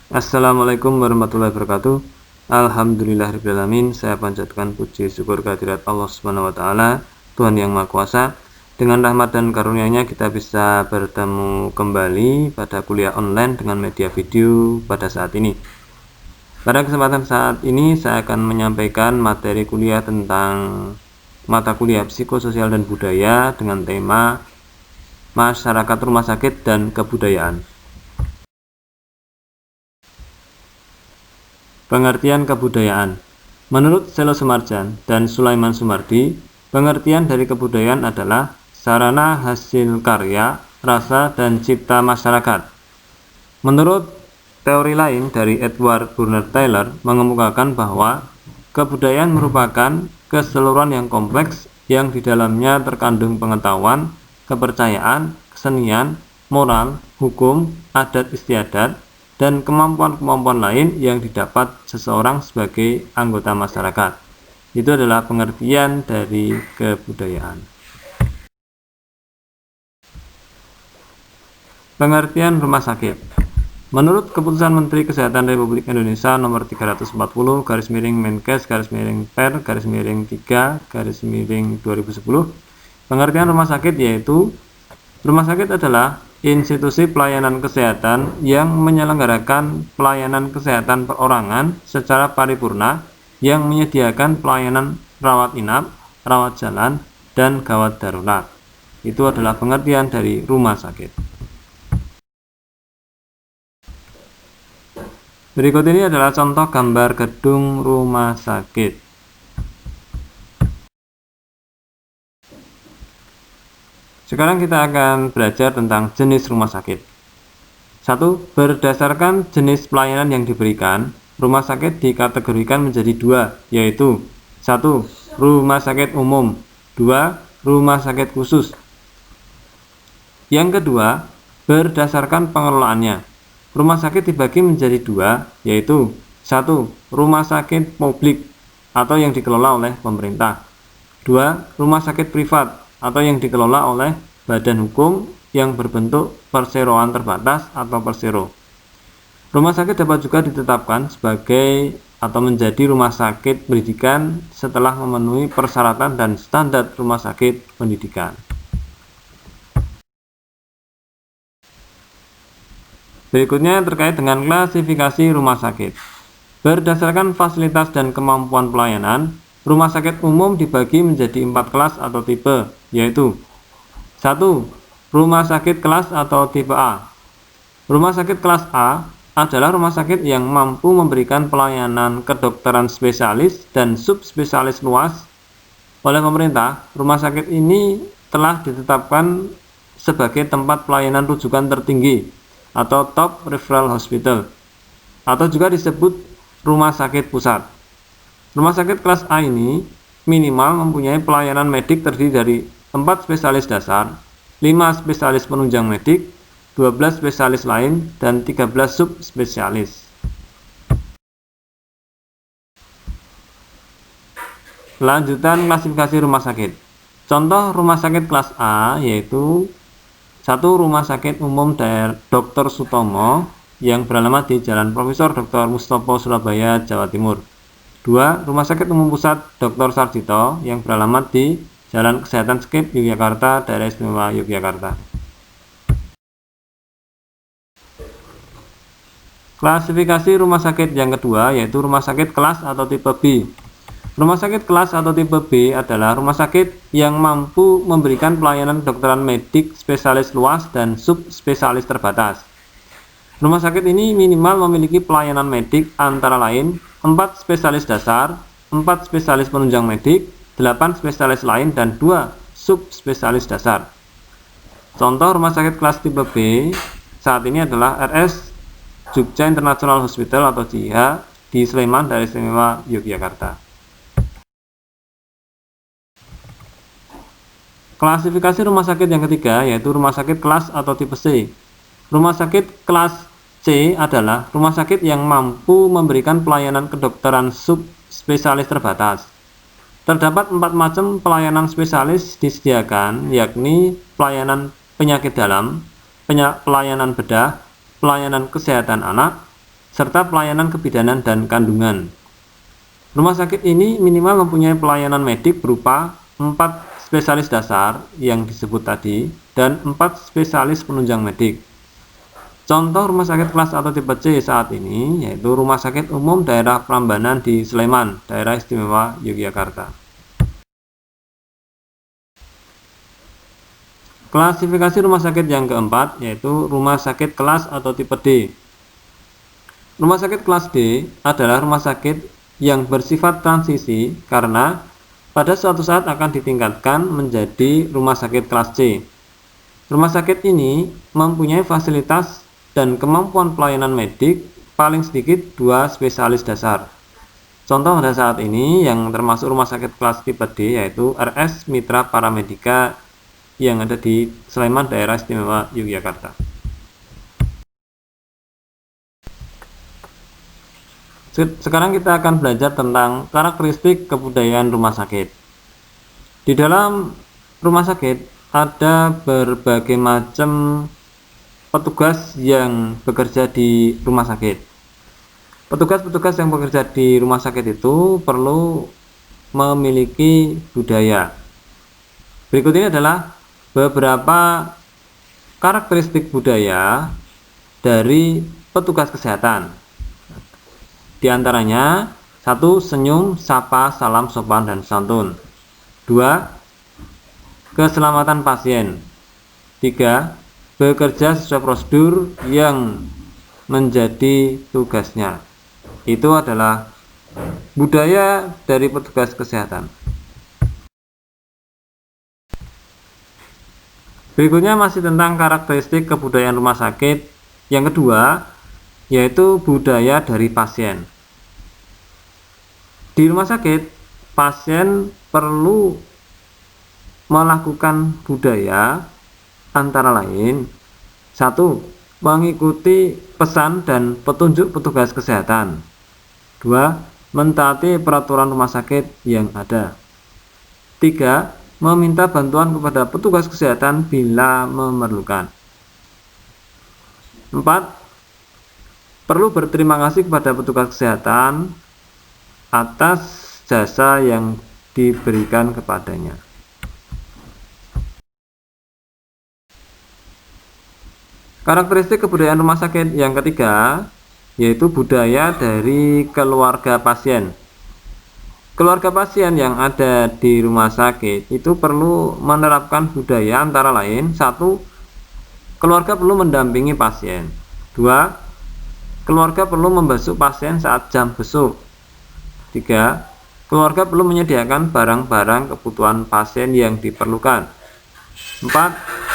Assalamualaikum warahmatullahi wabarakatuh. Alhamdulillahirrahmanirrahim. Saya panjatkan puji syukur kehadirat Allah Subhanahu wa taala, Tuhan yang Maha Kuasa. Dengan rahmat dan karunia-Nya kita bisa bertemu kembali pada kuliah online dengan media video pada saat ini. Pada kesempatan saat ini saya akan menyampaikan materi kuliah tentang mata kuliah psikososial dan budaya dengan tema masyarakat rumah sakit dan kebudayaan. Pengertian kebudayaan. Menurut Selo Semarjan dan Sulaiman Sumardi, pengertian dari kebudayaan adalah sarana hasil karya, rasa, dan cipta masyarakat. Menurut teori lain dari Edward Burner Taylor mengemukakan bahwa kebudayaan merupakan keseluruhan yang kompleks yang di dalamnya terkandung pengetahuan, kepercayaan, kesenian, moral, hukum, adat istiadat, dan kemampuan-kemampuan lain yang didapat seseorang sebagai anggota masyarakat. Itu adalah pengertian dari kebudayaan. Pengertian rumah sakit. Menurut Keputusan Menteri Kesehatan Republik Indonesia Nomor 340/Men-Per-3/3/2010, pengertian rumah sakit yaitu rumah sakit adalah institusi pelayanan kesehatan yang menyelenggarakan pelayanan kesehatan perorangan secara paripurna yang menyediakan pelayanan rawat inap, rawat jalan, dan gawat darurat. Itu adalah pengertian dari rumah sakit. Berikut ini adalah contoh gambar gedung rumah sakit. Sekarang kita akan belajar tentang jenis rumah sakit. 1. Berdasarkan jenis pelayanan yang diberikan, rumah sakit dikategorikan menjadi dua, yaitu 1. Rumah sakit umum, 2. Rumah sakit khusus. Yang kedua, berdasarkan pengelolaannya, rumah sakit dibagi menjadi dua, yaitu 1. Rumah sakit publik atau yang dikelola oleh pemerintah, 2. Rumah sakit privat atau yang dikelola oleh badan hukum yang berbentuk perseroan terbatas atau persero. Rumah sakit dapat juga ditetapkan sebagai atau menjadi rumah sakit pendidikan setelah memenuhi persyaratan dan standar rumah sakit pendidikan. Berikutnya terkait dengan klasifikasi rumah sakit. Berdasarkan fasilitas dan kemampuan pelayanan, rumah sakit umum dibagi menjadi 4 kelas atau tipe, yaitu 1. Rumah sakit kelas atau tipe A. Rumah sakit kelas A adalah rumah sakit yang mampu memberikan pelayanan kedokteran spesialis dan subspesialis luas oleh pemerintah. Rumah sakit ini telah ditetapkan sebagai tempat pelayanan rujukan tertinggi atau top referral hospital, atau juga disebut rumah sakit pusat. Rumah sakit kelas A ini minimal mempunyai pelayanan medik terdiri dari 4 spesialis dasar, 5 spesialis penunjang medik, 12 spesialis lain, dan 13 subspesialis. Lanjutan klasifikasi rumah sakit. Contoh rumah sakit kelas A yaitu 1. Rumah sakit umum Dr. Sutomo yang beralamat di Jalan Profesor Dr. Mustopo, Surabaya, Jawa Timur. 2. Rumah sakit umum pusat Dr. Sarjito yang beralamat di Jalan Kesehatan Skip, Yogyakarta, Daerah Istimewa Yogyakarta. Klasifikasi rumah sakit yang kedua yaitu rumah sakit kelas atau tipe B. Rumah sakit kelas atau tipe B adalah rumah sakit yang mampu memberikan pelayanan kedokteran medik spesialis luas dan subspesialis terbatas. Rumah sakit ini minimal memiliki pelayanan medik antara lain 4 spesialis dasar, 4 spesialis penunjang medik, 8 spesialis lain, dan 2 subspesialis dasar. Contoh rumah sakit kelas tipe B saat ini adalah RS Jogja International Hospital atau JIHA di Sleman, Daerah Istimewa Yogyakarta. Klasifikasi rumah sakit yang ketiga yaitu rumah sakit kelas atau tipe C. Rumah sakit kelas C adalah rumah sakit yang mampu memberikan pelayanan kedokteran subspesialis terbatas. Terdapat 4 macam pelayanan spesialis disediakan, yakni pelayanan penyakit dalam, pelayanan bedah, pelayanan kesehatan anak, serta pelayanan kebidanan dan kandungan. Rumah sakit ini minimal mempunyai pelayanan medik berupa 4 spesialis dasar yang disebut tadi dan 4 spesialis penunjang medik. Contoh rumah sakit kelas atau tipe C saat ini yaitu Rumah Sakit Umum Daerah Prambanan di Sleman, Daerah Istimewa Yogyakarta. Klasifikasi rumah sakit yang keempat yaitu rumah sakit kelas atau tipe D. Rumah sakit kelas D adalah rumah sakit yang bersifat transisi karena pada suatu saat akan ditingkatkan menjadi rumah sakit kelas C. Rumah sakit ini mempunyai fasilitas dan kemampuan pelayanan medik paling sedikit 2 spesialis dasar. Contoh pada saat ini yang termasuk rumah sakit kelas tipe D yaitu RS Mitra Paramedika yang ada di Sleman, Daerah Istimewa Yogyakarta. Sekarang kita akan belajar tentang karakteristik kebudayaan rumah sakit. Di dalam rumah sakit ada berbagai macam petugas yang bekerja di rumah sakit. Petugas-petugas yang bekerja di rumah sakit itu perlu memiliki budaya. Berikut ini adalah beberapa karakteristik budaya dari petugas kesehatan. Di antaranya 1. Senyum, sapa, salam sopan dan santun. 2. Keselamatan pasien. 3. Bekerja sesuai prosedur yang menjadi tugasnya. Itu adalah budaya dari petugas kesehatan. Berikutnya masih tentang karakteristik kebudayaan rumah sakit. Yang kedua yaitu budaya dari pasien. Di rumah sakit, pasien perlu melakukan budaya antara lain 1. Mengikuti pesan dan petunjuk petugas kesehatan. 2. Mentaati peraturan rumah sakit yang ada. 3. Meminta bantuan kepada petugas kesehatan bila memerlukan. 4. Perlu berterima kasih kepada petugas kesehatan atas jasa yang diberikan kepadanya. Karakteristik kebudayaan rumah sakit yang ketiga yaitu budaya dari keluarga pasien. Keluarga pasien yang ada di rumah sakit itu perlu menerapkan budaya antara lain 1. Keluarga perlu mendampingi pasien. 2. Keluarga perlu membesuk pasien saat jam besuk. 3. Keluarga perlu menyediakan barang-barang kebutuhan pasien yang diperlukan. 4.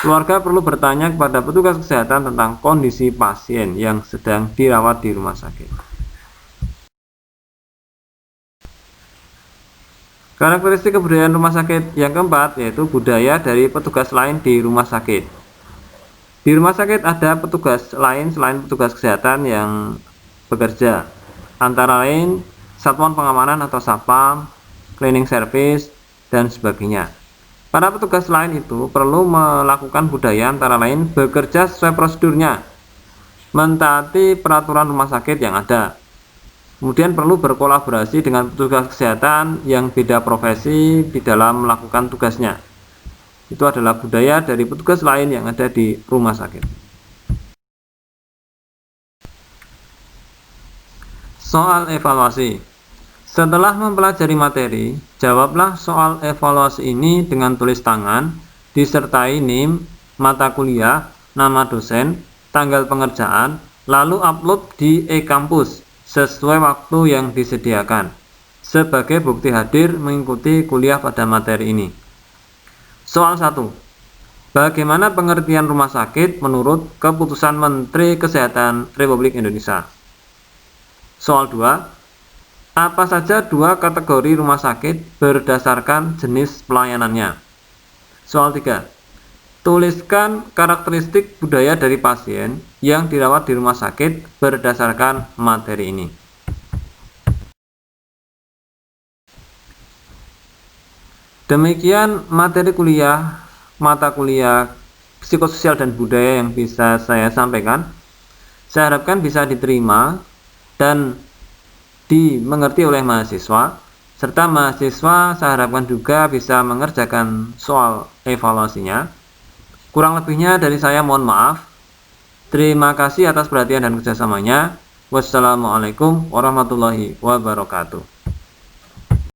Keluarga perlu bertanya kepada petugas kesehatan tentang kondisi pasien yang sedang dirawat di rumah sakit. Karakteristik kebudayaan rumah sakit yang keempat yaitu budaya dari petugas lain di rumah sakit. Di rumah sakit ada petugas lain selain petugas kesehatan yang bekerja, antara lain satuan pengamanan atau satpam, cleaning service, dan sebagainya. Para petugas lain itu perlu melakukan budaya antara lain bekerja sesuai prosedurnya, mentaati peraturan rumah sakit yang ada. Kemudian perlu berkolaborasi dengan petugas kesehatan yang beda profesi di dalam melakukan tugasnya. Itu adalah budaya dari petugas lain yang ada di rumah sakit. Soal evaluasi. Setelah mempelajari materi, jawablah soal evaluasi ini dengan tulis tangan, disertai NIM, mata kuliah, nama dosen, tanggal pengerjaan, lalu upload di e-kampus sesuai waktu yang disediakan sebagai bukti hadir mengikuti kuliah pada materi ini. Soal 1. Bagaimana pengertian rumah sakit menurut keputusan Menteri Kesehatan Republik Indonesia? Soal 2. Apa saja 2 kategori rumah sakit berdasarkan jenis pelayanannya? Soal 3. Tuliskan karakteristik budaya dari pasien yang dirawat di rumah sakit berdasarkan materi ini. Demikian materi kuliah, mata kuliah psikososial dan budaya yang bisa saya sampaikan. Saya harapkan bisa diterima dan dimengerti oleh mahasiswa, serta mahasiswa saya harapkan juga bisa mengerjakan soal evaluasinya. Kurang lebihnya dari saya mohon maaf. Terima kasih atas perhatian dan kerjasamanya. Wassalamualaikum warahmatullahi wabarakatuh.